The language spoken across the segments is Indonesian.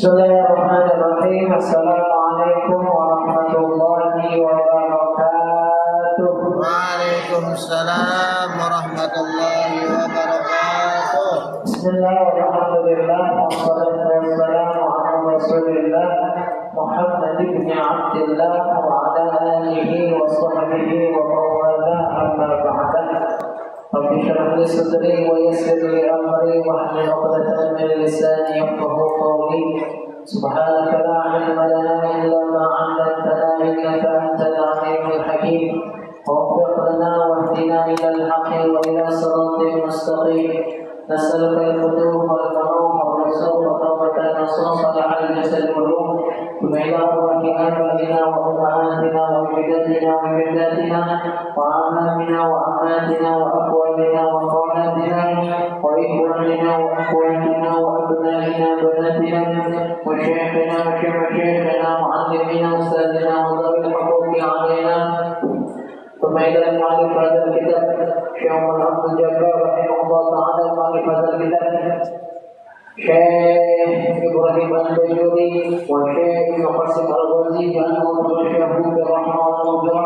Bismillahirrahmanirrahim. Assalamualaikum warahmatullahi wabarakatuh. Waalaikumsalam warahmatullahi wabarakatuh. Bismillahirrahmanirrahim. Wassalatu wassalamu ala Rasulillah Muhammad ibn Abdillah wa ala alihi wa sahbihi wa mawala amma ba'da. Rabbi shrah li sadri wa yassir li amri wahlul 'uqdatam min lisani yafqahu qawli. Subhanaka la ilma lana illa ma 'allamtana innaka antal 'alimul hakim. ووفق لنا واهدنا الى الحق والى صراط مستقيم. نسألك الفتوح والبروح والرزق وتوبة نصوص صالح الجسد والروح ثم إلى أرواحنا وإلى وأمهاتنا وجدتنا وجداتنا وأعمامنا وأماتنا وأقوالنا وقولاتنا وإخواننا وأخواتنا وأبنائنا وبناتنا وشيخنا وشيخ شيخنا وعلمنا أستاذنا وذوي الحقوق علينا. ثم إلى المؤلف هذا الكتاب شيخ عبد الجبار رحمه الله تعالى. مؤلف هذا الكتاب شيخ إبراهيم البيجوري وشيخ ابن قاسم الغزي جعله الشيخ بالرحمة والمغفرة.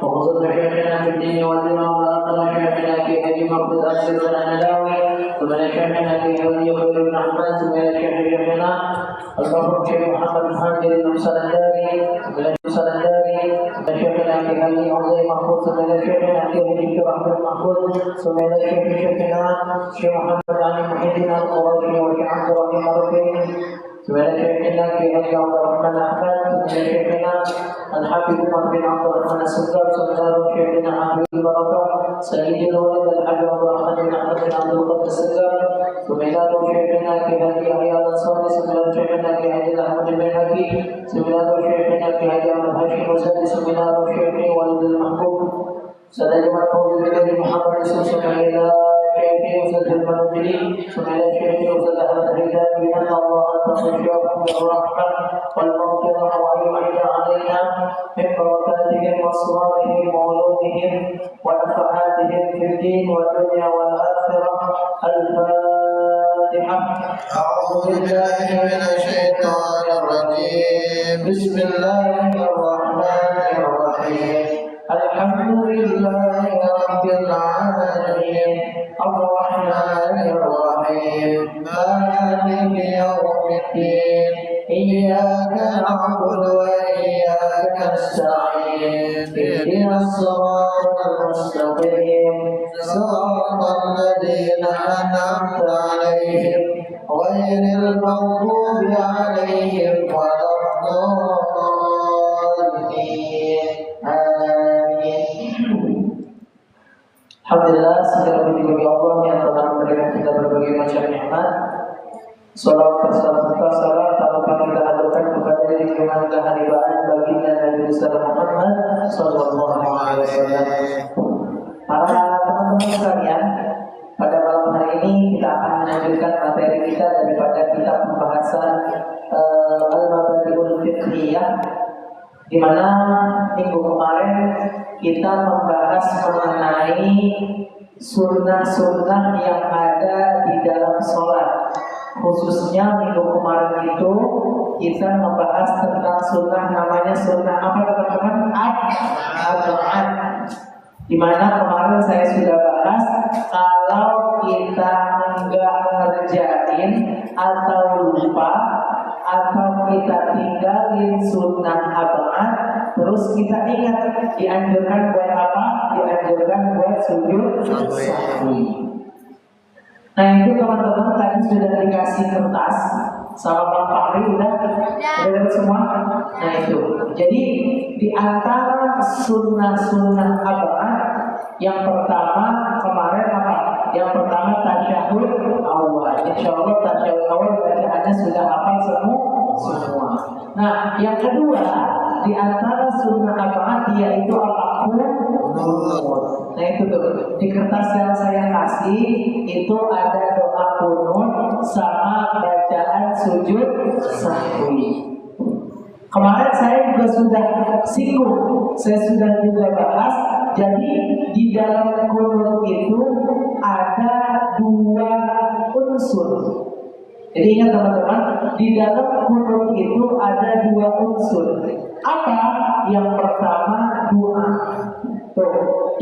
وخصوصا شيخنا في الدين والدنيا والآخرة شيخنا في أبي مقبول السر النداوي. ثم شيخنا في أبي خير بن أحمد. ثم شيخنا المرحوم شيخ محمد حامد المسنداري. ثم المسنداري. شيخنا في أبي عظيم محفوظ. ثم شيخنا في أبي شرح محفوظ. ثم شيخنا شيخ محمد علي محي الدين القرشي وشيخ عبد الرحيم الرفيع. ثم شيخنا في أبي عبد الرحمن أحمد. ثم شيخنا الحافظ بن عبد الرحمن السكر. ثم شيخنا حافظ البركة سيد الولد الحاج عبد الرحمن بن أحمد بن عبد القدس السكر. ثم شيخنا في أبي يحيى الأنصاري. ثم شيخنا في أبي أحمد البيهقي. ثم شيخنا في أبي عبد الهاشم السادس. ثم شيخي ولد المحبوب سيد المحفوظ بن محمد يوسف. إلى شيخي أستاذ المنوجلي. ثم إلى شيخي أستاذ أحمد الهداي. بأن الله تغشاكم بالرحمة والمغفرة ويعيد علينا من بركاتهم وأسرارهم وعلومهم ونفحاتهم في الدين والدنيا والآخرة. الفاتحة. أعوذ بالله من الشيطان الرجيم. بسم الله الرحمن الرحيم. الحمد لله رب العالمين الرحمن الرحيم مالك يوم الدين إياك نعبد وإياك نستعين اهدنا الصراط المستقيم صراط الذين أنعمت عليهم غير المغضوب عليهم ولا الضالين. Alhamdulillah, segala puji bagi Allah yang telah memberikan kita berbagai macam nikmat. Salawat serta salam tanpa kita haturkan kepada junjungan kehadiran baginda Nabi besar Muhammad sallallahu alaihi wasallam. Para teman-teman sekalian, pada malam hari ini kita akan melanjutkan materi kita daripada kitab pembahasan Al-Mabadi'ul Fiqhiyah, di mana minggu kemarin kita membahas mengenai sunnah-sunnah yang ada di dalam sholat. Khususnya minggu kemarin itu kita membahas tentang sunnah, namanya sunnah apa teman-teman? Ad-Du'at. Di mana kemarin saya sudah bahas kalau kita nggak ngerjain atau lupa atau kita tinggalin sunnah Ad-Du'at, terus kita ingat dianjurkan buat apa? Dianjurkan buat sujud sahwi. Nah itu teman-teman tadi sudah dikasih kertas sama Bang Fahri, udah dapat semua. Nah itu, jadi di antara sunnah-sunnah Ad-Du'at yang pertama kemarin apa? Yang pertama tasyahud awal. Insya Allah tasyahud awal bacaannya sudah hafal semua. Nah yang kedua di antara sunnah Ad-Du'at yaitu apa? Nah itu tuh di kertas yang saya kasih itu ada doa kunut sama bacaan sujud sahwi. Kemarin saya juga sudah singgung, saya sudah juga bahas. Jadi di dalam kunut itu ada dua unsur. Jadi ingat teman-teman, di dalam kunut itu ada dua unsur. Apa? Yang pertama doa. Tuh,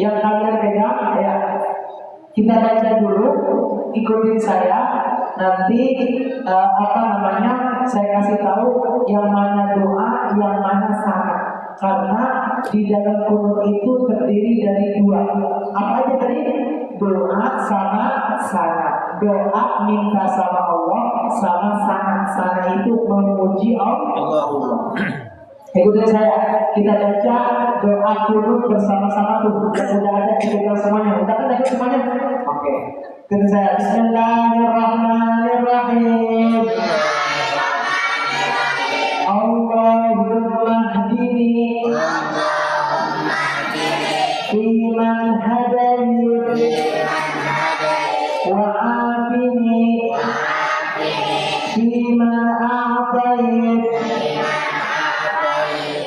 yang kalian pegang ya. Kita baca dulu, ikutin saya. Nanti saya kasih tahu yang mana doa, yang mana syarat. Karena di dalam kunut itu terdiri dari dua. Apa aja tadi? Doa sama syarat. Doa minta sama Allah, sama syarat. Syarat itu memuji Allah. Ikutin saya, kita baca doa kunut bersama-sama tuh. Udah ada kita semuanya. Udah ada semuanya. Oke. Ikutin saya. Bismillahirrahmanirrahim. Allahumma hdini fiman hadayt wa afini fiman a'tayt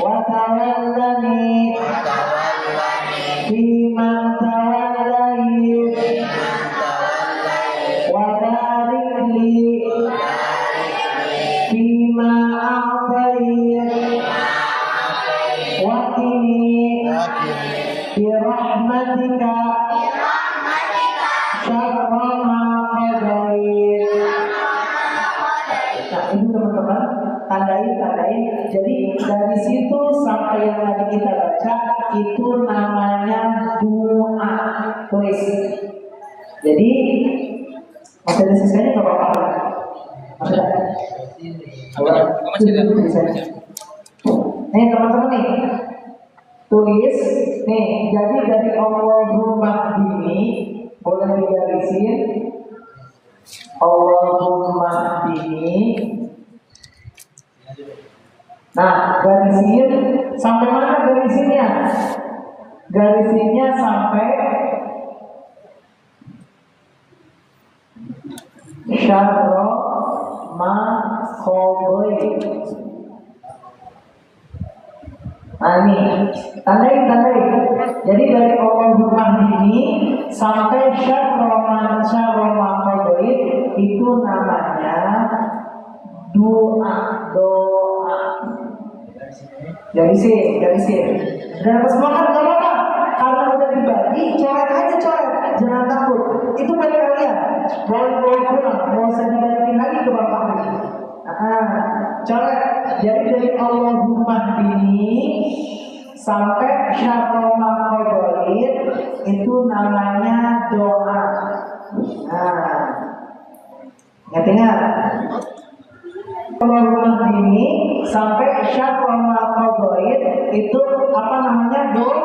wa tawallani fiman tawallayt wa barik li fima a'tayt wa qini birahmatika syarra ma qadait. Nah ini teman-teman, tandai. Jadi dari situ sampai yang tadi kita baca itu namanya doa. Tulis. Jadi masih ada sisanya nggak apa-apa. Masih ada. Nih teman-teman nih, tulis nih. Jadi dari Allahumma hdini boleh digarisin. Allahumma hdini. Nah, garisin sampai mana garisinnya? Garisinnya sampai syarra ma qadait. Nah ini tandai. Jadi dari Allahumma hdini sampai syarra ma qadait itu namanya doa. Garisin. Dan semangat gak apa-apa. Karena udah dibagi, coret aja. Jangan takut. Itu bagi kalian. Boleh pulang. Mau usah dibalikin lagi ke bapak lagi. Coret. Jadi dari Allahumma hdini sampai syarra ma qadait itu namanya doa. Ingat. Allahumma hdini sampai syarra ma qadait itu apa namanya? Doa.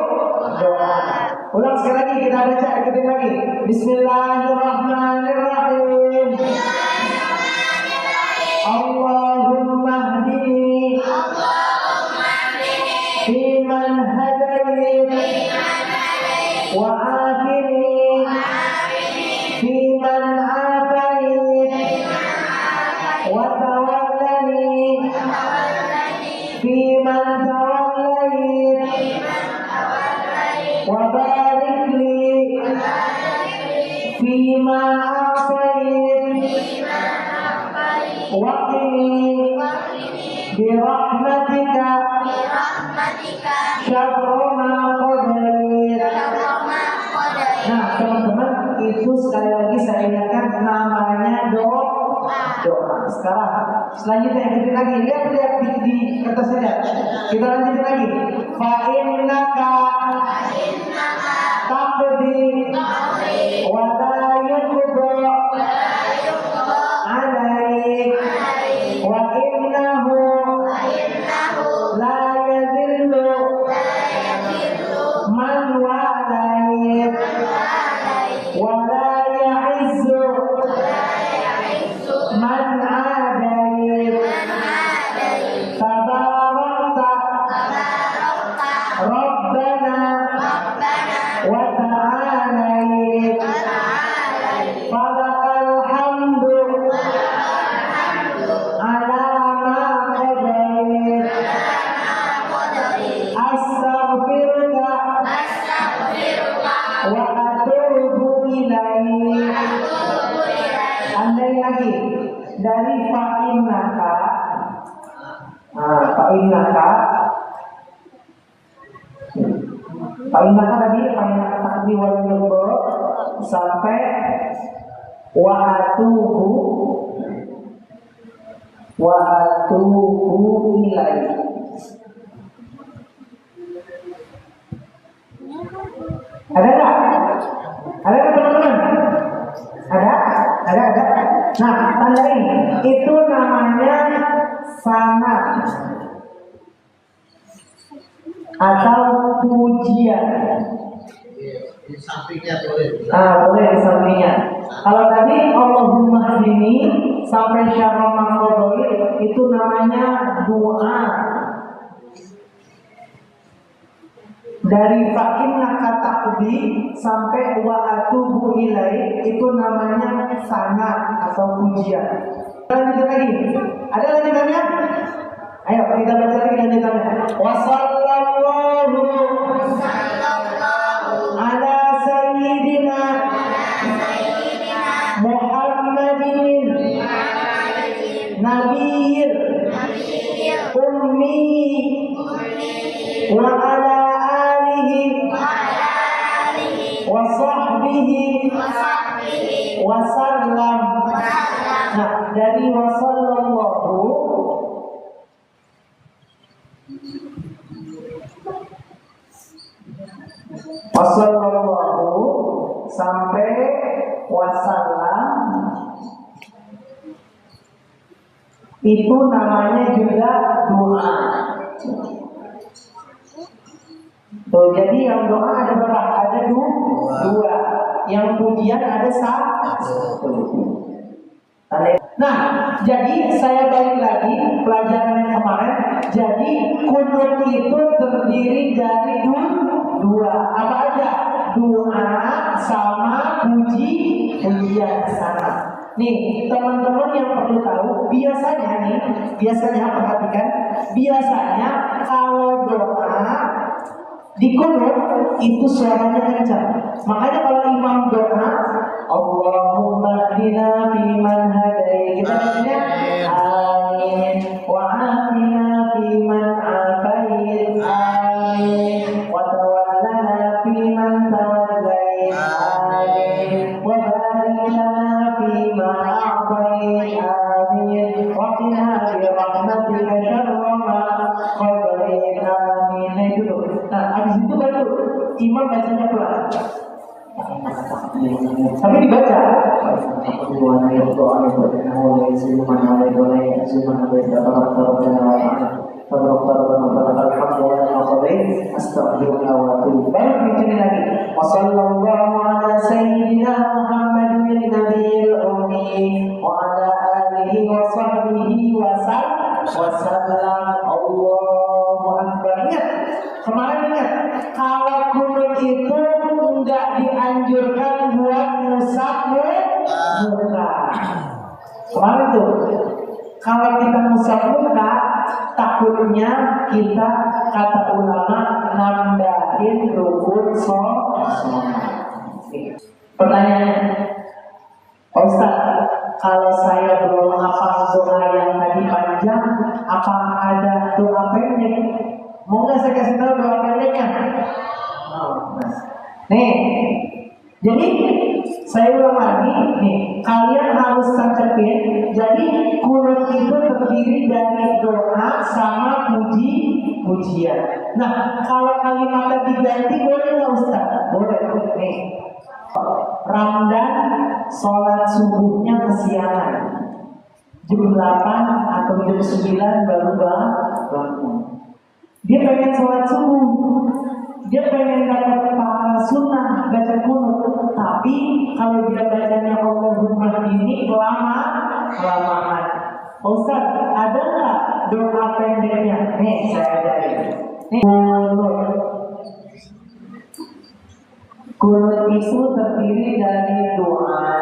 Ulang sekali lagi, kita baca, ikutin lagi. Bismillahirrahmanirrahim. Allahumma hdini fiman hadayt wa afini fiman afayt wa tawallani fiman tawallayt wa barik li fima a'tayt wa qini birahmatika syarra ma qadait. Nah teman-teman, itu sekali lagi saya ingatkan namanya doa. Sekarang selanjutnya ikutin lagi, lihat di kertas saja. Kita lanjutin lagi. Fa innaka taqdi wa la yuqda alaik wa innahu la yadhillu man walayt wa la ya'izzu man adayt. Tabarakta Rabbana wa ta'alayt. Falakal hamdu ala ma dari fa'innaka. Nah, fa'innaka tadi fa'innaka takdi wal jumbo sampai wa atubu ilaihi. Ada nggak? Ada nggak teman-teman? Ada. Nah, tandain itu namanya sanad atau pujian. Di sampingnya boleh. Boleh di sampingnya. Kalau tadi Allahumma hdini sampai syarra ma qadait itu namanya doa. Dari fa'innaka taqdi sampai wa atubu ilaihi itu namanya sanad atau pujian. Lanjut lagi. Ada lanjutannya? Ayo kita baca lagi lanjutannya. Wa sallallahu ala sayyidina Muhammadin nabiyil ummi wa ala wa sahbihi wa sallam. Nah, dari wa sallallahu sampai wa sallam itu namanya juga doa. Tuh, jadi yang doa ada berapa? Ada dua. Yang pujian ada satu. Nah, jadi saya balik lagi pelajaran yang kemarin. Jadi kunut itu terdiri dari dua. Apa aja? Doa sama pujian sana. Nih, teman-teman yang perlu tahu, biasanya perhatikan, biasanya kalau doa di kunut itu suaranya kencang. Makanya kalau imam doa, Allahumma hdina fiman hadait, kita bacanya amin. Wa afina fiman afait, amin. Wa tawallana fiman tawallait, amin. Wa barik lana fima a'tait, amin. Wa qina bi rahmatika syarra ma qadait, amin. Nah, itu dulu. Nah, habis itu baru imam bacanya pelan. Tapi dibaca. Baru bikin lagi. Wassallallahu ala sayyidina Muhammadin nabiyil ummi wa ala alihi wa sahbihi wa sallam. Allahu akbar. Kemarin ingat, kalau kunut itu enggak dianjurkan buat ngusap muka. Kemarin tuh, kalau kita ngusap muka, takutnya kita, kata ulama, nambahin rukun sholat. Pertanyaannya, Pak Ustaz, kalau saya belum hafal doa yang tadi panjang, apa ada doa pendek? Mau nggak saya kasih tahu doa pendeknya? Nih, jadi saya ulang lagi. Nih, kalian harus tancapin. Jadi kunut itu terdiri dari doa sama pujian. Nah, kalau kalimatnya diganti boleh nggak Ustaz? Boleh. Nih, Ramdan sholat subuhnya kesiangan, jam 8 atau jam 9 baru bangun. Dia pengen sholat subuh, dia pengen dapat pahala sunnah baca kunut, tapi kalau dia bacanya Allahumma ini kelamaan. Ustaz, ada nggak doa pendeknya? Nih saya ajarin. Nih kunut itu terdiri dari doa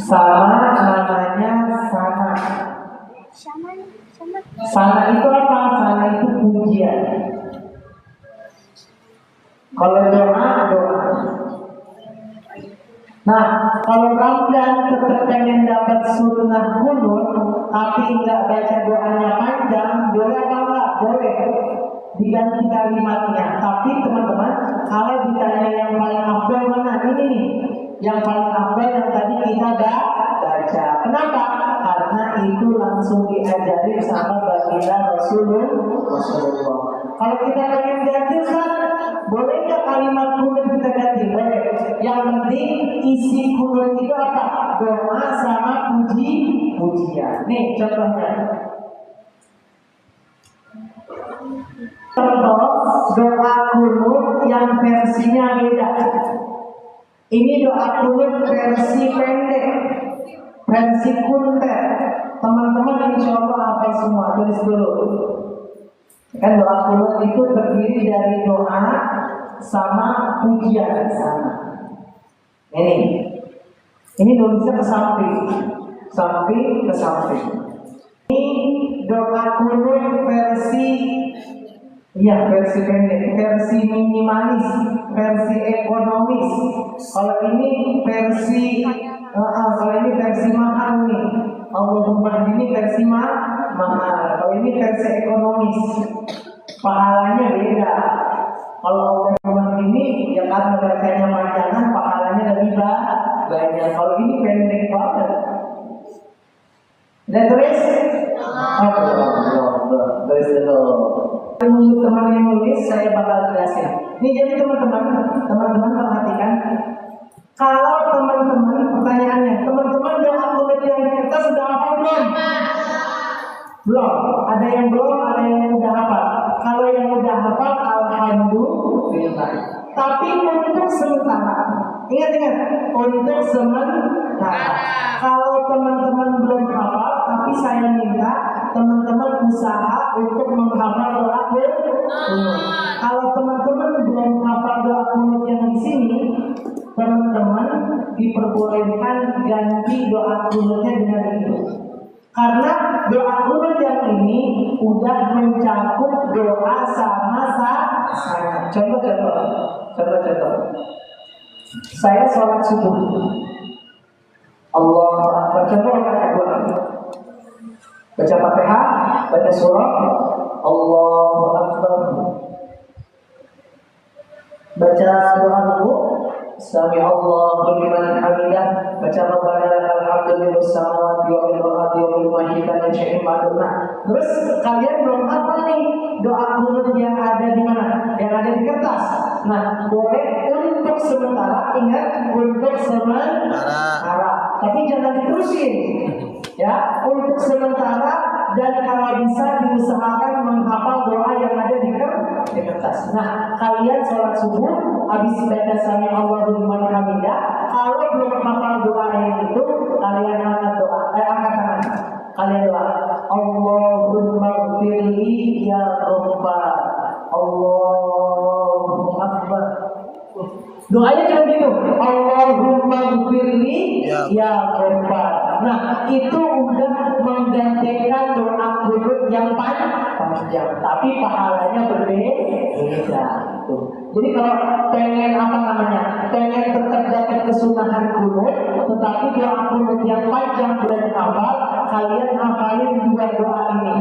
sama namanya sana. Sana itu apa? Sana itu pujian. Kalau doa. Nah, kalau Ramadan tetap pengen dapat sunnah kunut, tapi nggak baca doanya panjang, boleh apa enggak? Boleh. Diganti kalimatnya. Tapi teman-teman, kalau ditanya yang paling afdal mana? Ini nih. Yang paling afdal yang tadi kita baca. Kenapa? Karena itu langsung diajari sama baginda Rasulullah. Kalau kita pengen ganti kan, boleh nggak kalimat kunut kita ganti? Boleh. Yang penting isi kunut itu apa? Doa sama pujian. Nih contohnya. Contoh doa kunut yang versinya beda. Ini doa kunut versi pendek, versi kuntet. Teman-teman insya Allah hafal semua, tulis dulu. Kan doa kunut itu terdiri dari doa sama pujian sama. Ini nulisnya ke samping ke samping. Ini doa kunut versi pendek, versi minimalis, versi ekonomis. Kalau ini versi mahal nih. Allahumma ini versi mahal. Kalau ini versi ekonomis, pahalanya beda. Kalau Allahumma ini ya karena bacanya panjangan, pahalanya lebih banyak. Kalau ini pendek banget. Dan tulis, tulis dulu. Menurut teman yang nulis, saya bakal jelasin. Ini jadi teman-teman perhatikan. Kalau teman-teman pertanyaannya, teman-teman doa kunut yang di kertas sudah hafal belum? Belum. Ada yang belum, ada yang udah hafal. Kalau yang udah hafal, alhamdulillah. Tapi untuk sementara, ingat, untuk sementara. Kalau teman-teman belum hafal, tapi saya minta teman-teman usaha untuk menghafal doa kunut. Kalau teman-teman belum hafal doa kunut yang di sini, teman-teman diperbolehkan ganti doa kunutnya dengan itu. Karena doa kunut yang ini udah mencakup doa sama saya. Contoh. Saya sholat subuh. Allahu Akbar. Contoh kata doa. Baca Fatihah, baca surah. Allahu Akbar. Baca doa dulu. Sami Allahu liman hamidah. Baca Rabbana lakal hamdu mil'us samawati wa mil'ul ardi wa mil'u ma syi'ta min syai'in ba'duna. Terus kalian belum hafal nih doa kunut yang ada di mana? Yang ada di kertas. Nah, boleh untuk sementara, ingat untuk sementara. Tapi jangan diterusin. Ya, untuk sementara dan kalau bisa diusahakan menghafal doa yang ada di kertas. Nah, kalian sholat subuh habis baca Sami Allahu liman hamidah, kalau belum hafal doa yang itu, kalian angkat tangan. Kalian doa, Allahumma ighfirli ya Rabbah. Allahu Akbar. Doanya jangan gitu. Allahumma ighfirli ya Rabbah. Nah, itu udah menggantikan doa kunut yang panjang, tapi pahalanya berbeda. Jadi kalau pengen pengen tetap dapat kesunahan kunut, tetapi doa kunut yang panjang sudah dihafal, kalian hafalin dua doa ini.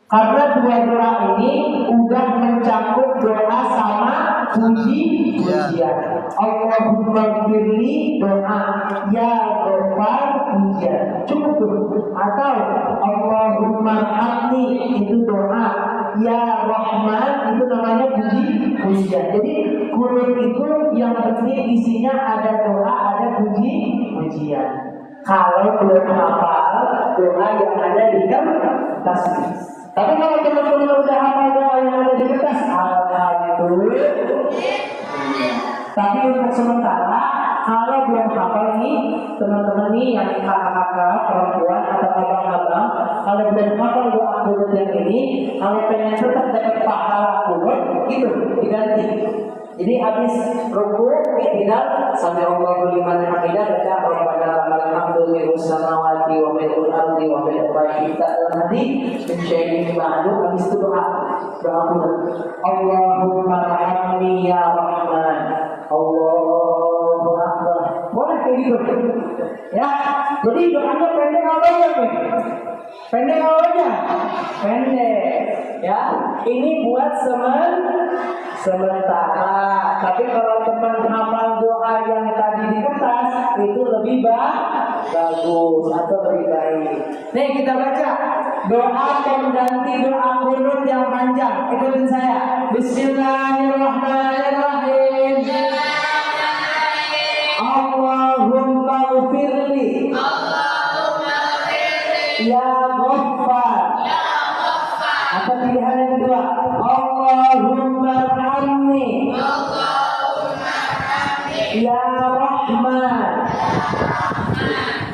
Karena dua doa ini udah mencakup doa sama pujian. Allahumma firli doa, ya Ghafar pujian. Cukup tuh. Atau Allahumma hamni itu doa, ya Rahman itu namanya pujian. Jadi kunut itu yang penting isinya ada doa, ada pujian. Kalau belum hafal doa yang ada di kertas. Tapi kalau teman-teman udah hafal doa yang ada di kertas, alhamdulillah. Tapi untuk sementara, kalau belum hafal nih, teman-teman nih yang kakak-kakak, perempuan atau abang-abang, kalau belum hafal doa kunut yang ini, kalau pengen tetap dapat pahala kunut, itu diganti. Jadi habis ruku, tidak sampai Allahu liman hamidah, baca Rabbana lakal hamdu mil'us samawati wa mil'ul ardi wa mil'u ma syi'ta dalam hati mensyai'in ba'du. Habis itu doa kunut. Allahumma rahmani ya Rahman. Allahu Akbar. kayak gitu. Ya, jadi doanya pendek awalnya nih. Pendek awalnya, pendek. Ya, ini buat sementara. Tapi kalau teman hafal doa yang tadi di kertas itu lebih bagus atau lebih baik. Nih kita baca doa pengganti doa kunut yang panjang. Ikutin saya. Bismillahirrahmanirrahim. Allahumma ghfirli. Ya Ghaffar. Apa pilihan yang kedua? Allahumma arhamni. Ya Rahman.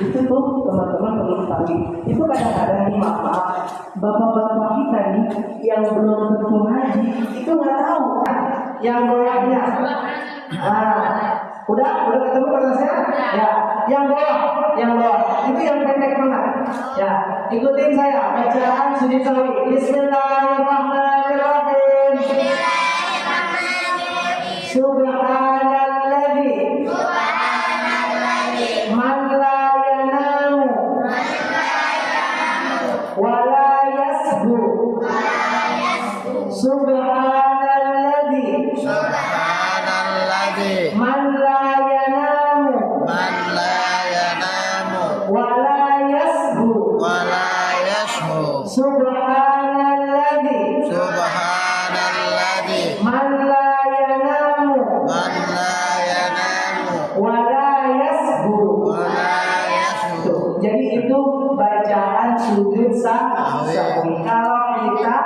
Itu tuh teman-teman perlu ketahui. Itu kadang-kadang nih maaf, bapak-bapak kita nih yang belum tentu ngaji itu nggak tahu kan yang bawahnya. Udah ketemu kata saya? Ya, yang bawah itu yang pendek banget. Ya, ikutin saya bacaan sujud sahwi. Bismillahirrahmanirrahim. Subhanalladzi man la yanamu wa la yasbu. Subhanalladzi man la yanamu wa la yasbu. Subhanalladzi man la yanamu wa la yasbu. Jadi itu bacaan sujud sahwi. Kalau kita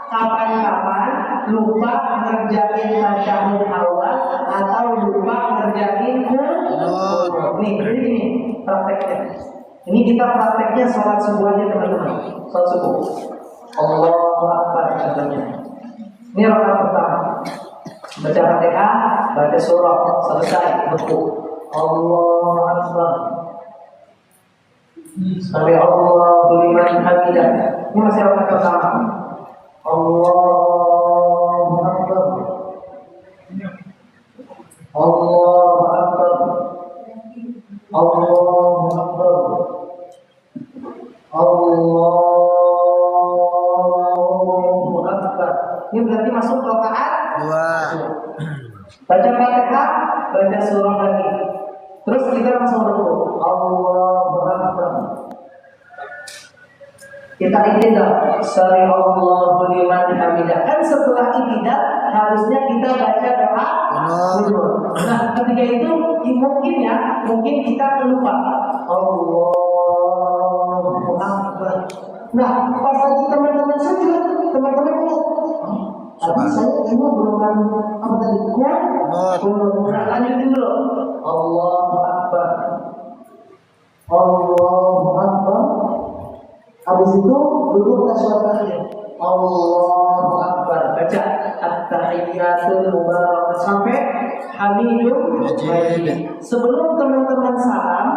kapan-kapan lupa ngerjain tasyahud awal atau lupa ngerjain nih, jadi ini prakteknya. Ini kita prakteknya sholat subuh aja teman-teman. Sholat subuh. Allahu Akbar contohnya. Ini rakaat pertama. Baca Fatihah, baca surah, selesai ruku. Allahu Akbar. Sami Allahu liman hamidah. Ini masih rakaat pertama. Allahu Akbar. Allahu Akbar. Allahu Akbar. Allahu Akbar. Ini berarti masuk rakaat 2. Baca Fatihah, baca surah lagi. Terus kita langsung ruku. Allahu Akbar. Kita iktidal. Sami Allahu liman hamidah. Kan setelah iktidal harusnya kita baca doa kunut. Nah, ketika itu mungkin kita lupa. Allahu Akbar. Nah, pas lagi teman-teman sujud, teman-teman ingat. Tapi saya ini belum apa tadi? Kunut. Lanjutin dulu. Allahu Akbar. Allahu Akbar. Habis itu duduk tasyahud akhir. Allahu Akbar. Baca at-tahiyyatul mubarakah sampai hamidun majid. Sebelum teman-teman salam,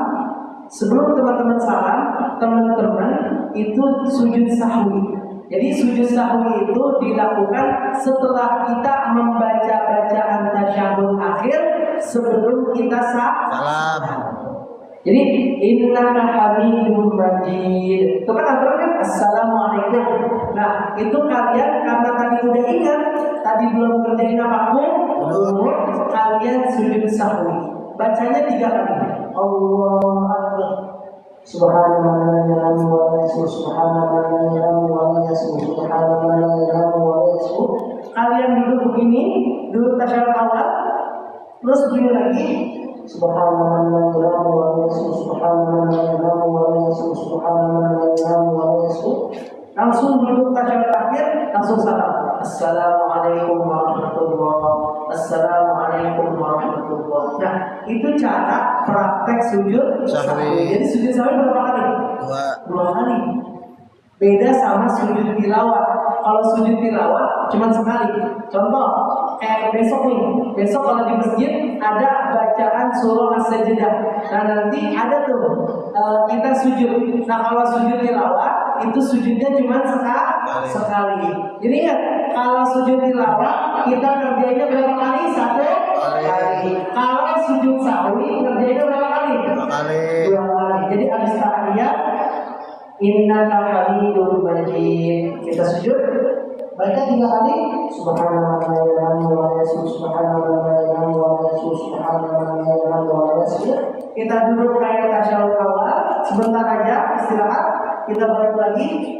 teman-teman itu sujud sahwi. Jadi sujud sahwi itu dilakukan setelah kita membaca bacaan tasyahud akhir sebelum kita salam. Jadi innaka hamidum majid. Itu kan aturannya assalamualaikum. Nah, itu kalian karena tadi udah ingat, tadi belum ngerjain apapun, kalian sujud sahwi. Bacanya 3 kali. Allahu Akbar. Subhanallah wa bihamdihi subhanallah wa bihamdihi subhanallah wa bihamdihi. Kalian duduk begini, duduk tasyahud awal, terus begini lagi. Subhanallah wa bihamdihi subhanallah wa bihamdihi subhanallah wa bihamdihi. Langsung duduk tasyahud akhir, langsung salam. Assalamualaikum warahmatullahi. Assalamualaikum warahmatullahi. Nah, itu cara praktek sujud sahwi. Jadi sujud sahwi berapa kali? 2 kali. Beda sama sujud tilawah. Kalau sujud tilawah cuma sekali. Contoh, kayak besok kalau di masjid ada bacaan surah As-Sajdah. Nah, nanti ada tuh kita sujud. Nah, kalau sujud tilawah itu sujudnya cuma sekali. Jadi ingat, kalau sujud tilawah kita kerjanya berapa kali? 1 kali. Kalau sujud sahwi kerjanya berapa kali? kali. Jadi habis tahiyat innaka hamidum majid kita sujud baca 3 kali subhanallah wa kita duduk kayak tasyahud awal sebentar aja istirahat kita balik lagi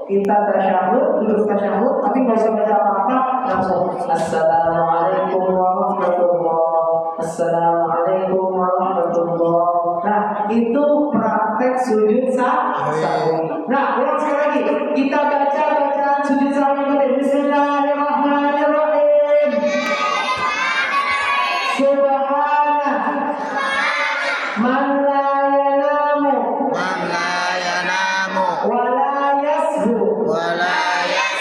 kita tasyahud duduk tasyahud tapi nggak usah baca apa-apa langsung assalamualaikum warahmatullahi assalamualaikum warahmatullahi. Nah itu praktek sujud sahwi. Nah ulang sekali lagi kita baca bacaan sujud sahwi ini Bismillahirrahmanirrahim. Subhana man la yanamu wa la yashu.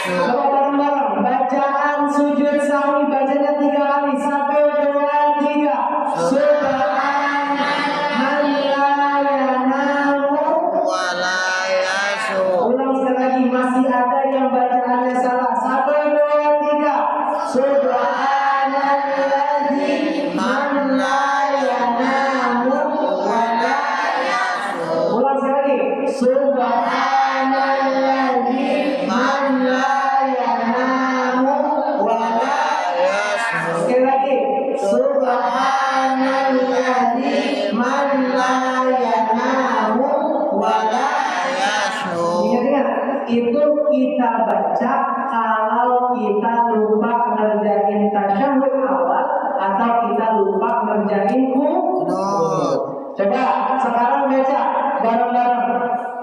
Coba bareng-bareng bacaan sujud sahwi bacanya 3 kali sampai 2 3. Subhana man la yanamu wa la yashu. Ulang sekali lagi masih ada yang bacaannya salah. 1 2 3. Subhanalladzi man la yanamu wa la yashu. Ulang sekali lagi. Subhanalladzi man la yanamu wa la yashu. Sekali lagi. Subhanalladzi man la yanamu wa la yashu. Ingat-ingat, itu kita baca kalau kita lupa ngerjain tasyahud awal atau kita lupa ngerjain qunut. Coba sekarang baca bareng-bareng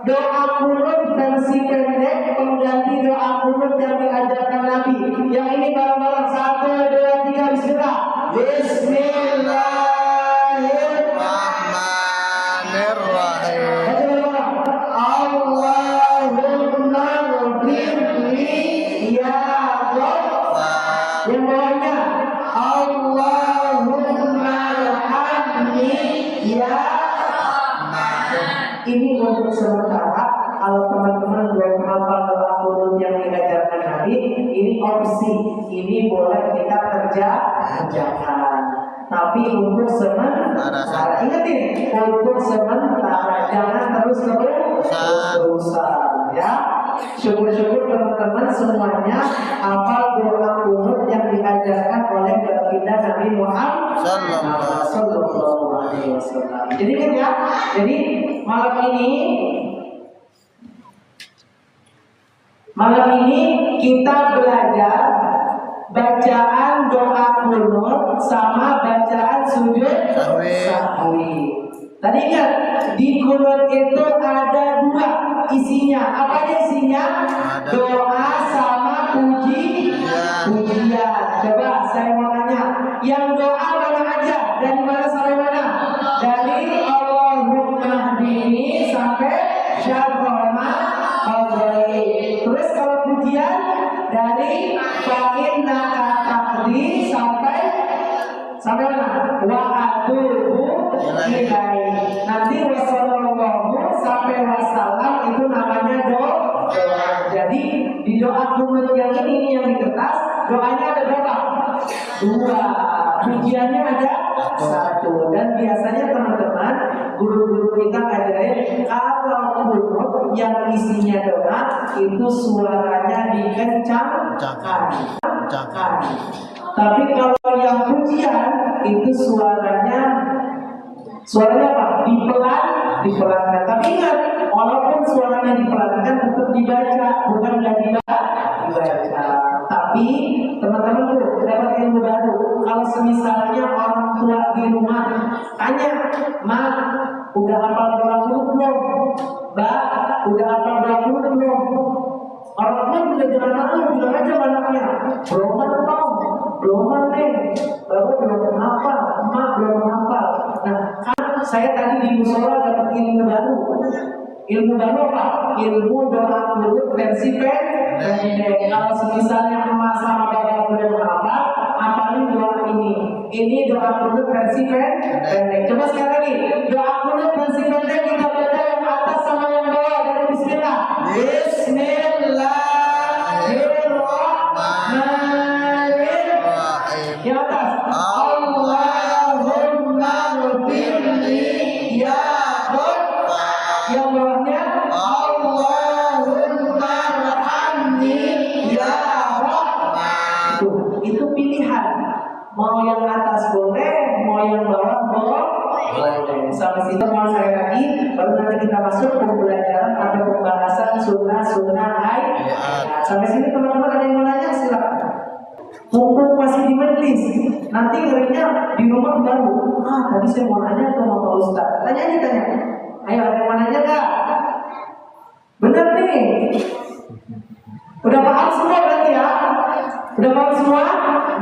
doa qunut versi pendek pengganti doa qunut yang diajarkan Nabi. Yang ini bareng-bareng 1 2 3 bismillah. Bismillahirrahmanirrahim. Allahumma ghfirli ya Rabb. Yang bawahnya Allahumma arhamni ya. Ini untuk sementara. Kalau teman-teman belum hafal doa qunut yang diajarkan Nabi, ini opsi. Ini boleh kita kerjakan. Tapi untuk sementara, ingat ini, untuk sementara, jangan terus-terusan, ya. Syukur-syukur teman-teman semuanya hafal doa qunut yang diajarkan oleh baginda Nabi Muhammad Sallallahu Alaihi Wasallam. Jadi kan ya, jadi malam ini kita belajar bacaan doa qunut sama bacaan sujud sahwi. Tadi ingat di qunut itu ada 2 isinya. Apa aja isinya? Doa sama pujian. Coba saya mau tanya, yang doa mana aja? Dari mana sampai mana? Dari Allahumma hdini sampai syarra ma qadai. Terus kalau pujian dari fa'innaka taqdi sampai mana? Wa atubu ilaihi. Nanti wasallallahu sampai wasallam itu namanya doa. Jadi di doa qunut yang ini yang di kertas doanya ada berapa? 2. Pujiannya ada 1. Dan biasanya teman-teman guru-guru kita ngajarin kalau qunut yang isinya doa itu suaranya dikencangkan. Tapi kalau yang pujian itu suaranya apa? Dipelankan. Tapi ingat, walaupun suaranya dipelankan tetap dibaca, bukan nggak dibaca. Tapi teman-teman tuh dapat ilmu baru. Kalau semisalnya orang tua di rumah tanya, "Ma, udah hafal doa qunut belum? Ba, udah hafal doa qunut belum?" Orang tua juga jangan malu, bilang aja anaknya, belum nih, bapak belum hafal, emak belum hafal. Nah, kan saya tadi di musola dapat ilmu baru. Ilmu baru apa? Ilmu doa qunut versi pendek. Kalau misalnya emak sama bapak belum hafal, apalagi doa ini. Ini doa qunut versi pendek. Coba sekali lagi, doa qunut versi pendek kita baca yang atas sama yang bawah dari bismillah. Bismillahirrahmanirrahim. sampai sini saya lagi, baru nanti kita masuk pembelajaran atau pembahasan sunnah hayat. Sampai sini teman-teman ada yang mau nanya silakan. Mumpung masih di majlis, nanti ngerinya di rumah baru. Tadi saya mau nanya ke Bapak Ustaz. Tanya. Ayo, ada yang mau nanya kak? Bener nih. Udah paham semua berarti ya? Udah paham semua?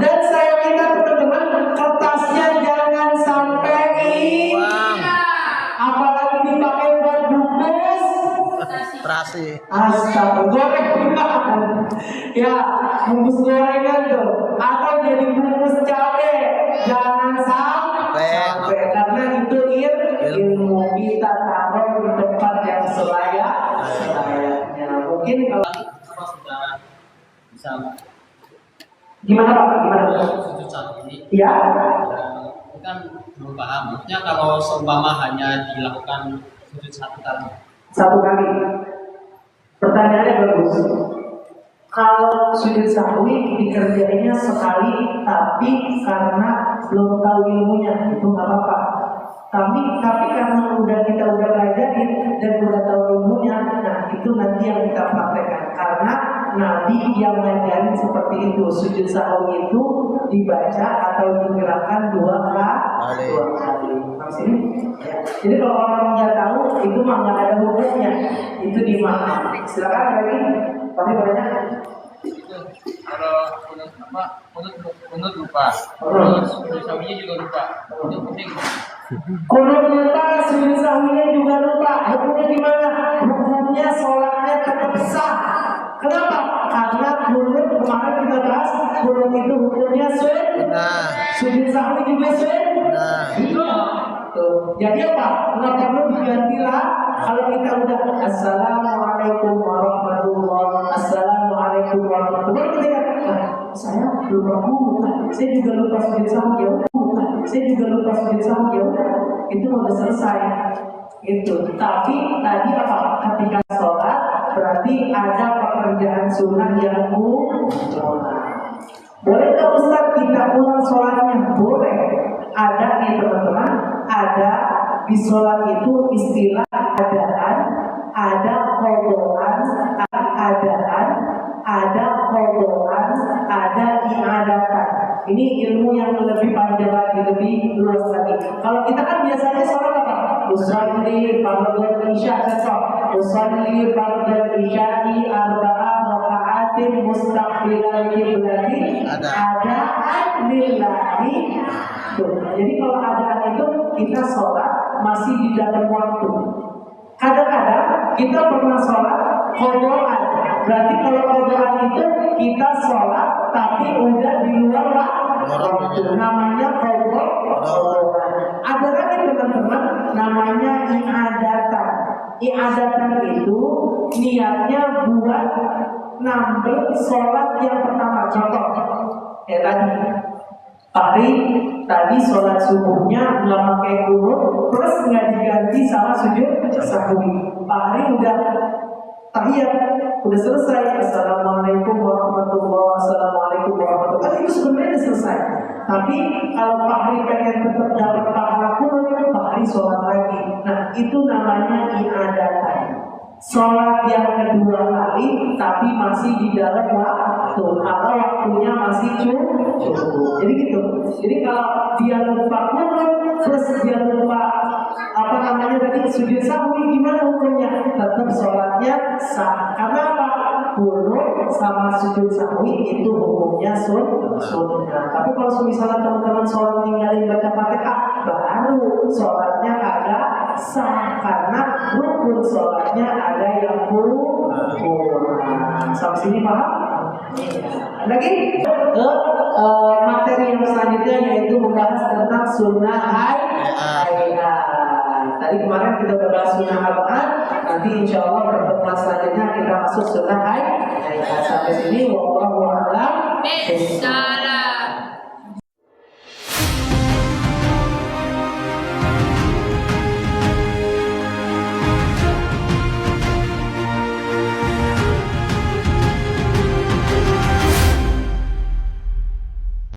Dan saya minta teman-teman kertasnya jangan sampai hilang. Apalagi dipakai buat bungkus. Terasi. Asal gorengan. Ya, bungkus gorengan tuh. Atau jadi bungkus cabe. Jangan sampai. Karena itu ilmu kita taruh di tempat yang selayaknya. Mungkin kalau sudah bisa gimana Pak? Gimana? sujud satu ini Iya. ini kan belum paham. Maksudnya kalau seumpama hanya dilakukan sujud satu kali. Satu kali. Pertanyaannya bagus. Kalau sujud sahwi dikerjainnya sekali, tapi karena belum tahu ilmunya itu nggak apa-apa. Tapi karena kita udah belajarin dan udah tahu ilmunya, nah itu nanti yang kita praktekkan. Karena Nabi yang ngajarin seperti itu, sujud sahwi itu dibaca atau digerakkan dua kali. Maksudnya, ya. Jadi kalau orang nggak tahu, itu mah nggak ada hukumnya. Itu di mana? Silakan lagi. Kami banyak. Kalau menurut lupa, terus sujud sahwinya juga lupa. Itu penting. Kunut lupa, sujud sahwinya juga lupa. Hukumnya gimana? Hukumnya sholatnya tetap sah. Kenapa? Karena kunut kemarin kita bahas, kunut itu hukumnya sunnah. Sujud sahwi juga sunnah. Tuh. Jadi apa? Nggak perlu digantilah. Kalau kita udah Assalamualaikum warahmatullahi wabarakatuh. Assalamualaikum warahmatullahi wabarakatuh. Saya lupa. Saya juga lupa sujud sahwi. Saya juga lupa sujud sahwi. Itu udah selesai. Itu. Tapi tadi apa? Ketika sholat berarti ada pekerjaan sunnah yang boleh nggak Ustaz kita ulang sholatnya? Boleh. Ada nih teman-teman, ada di sholat itu istilah adaan, ada qadaan, ada qadaan, ada i'adatan. Ini ilmu yang lebih panjang lagi, lebih luas lagi. Kalau kita kan biasanya sholat apa? Usolli fardhu isya, usolli fardhu isya'i arba'a raka'atin mustaqbilal qiblati adaan lillahi. Jadi kalau adaan itu kita sholat masih di dalam waktu. Kadang-kadang kita pernah sholat qadaan. Berarti kalau qadaan itu kita sholat tapi udah di luar waktu. Namanya qadaan. Ada lagi teman-teman namanya i'adatan. I'adatan itu niatnya buat nambah sholat yang pertama. Contoh tadi sholat subuhnya nggak pakai kunut, plus nggak diganti sama sujud sahwi. Pak Hari udah tahiyat, udah selesai. Assalamualaikum warahmatullahi wabarakatuh. Itu sebenarnya udah selesai. Tapi kalau Pak Hari pengen tetap dapat pahala kunut, Pak Hari sholat lagi. Nah itu namanya i'adatan. Sholat yang kedua kali tapi masih di dalam waktu atau waktunya masih cukup. Jadi gitu. Jadi kalau dia lupa kunut terus dia lupa tadi sujud sahwi gimana hukumnya? Tetap sholatnya sah. Karena apa? Kunut sama sujud sahwi itu hukumnya sunnah. Tapi kalau misalnya teman-teman sholat tinggalin baca Fatihah, baru sholatnya agak sah karena rukun sholatnya ada yang kurang. Sampai sini paham? Lagi ke materi yang selanjutnya yaitu membahas tentang sunnah hayat. Tadi kemarin kita udah bahas sunnah hayat. Nanti insya Allah pertemuan selanjutnya kita masuk sunnah hayat. Sampai sini wallahu a'lam.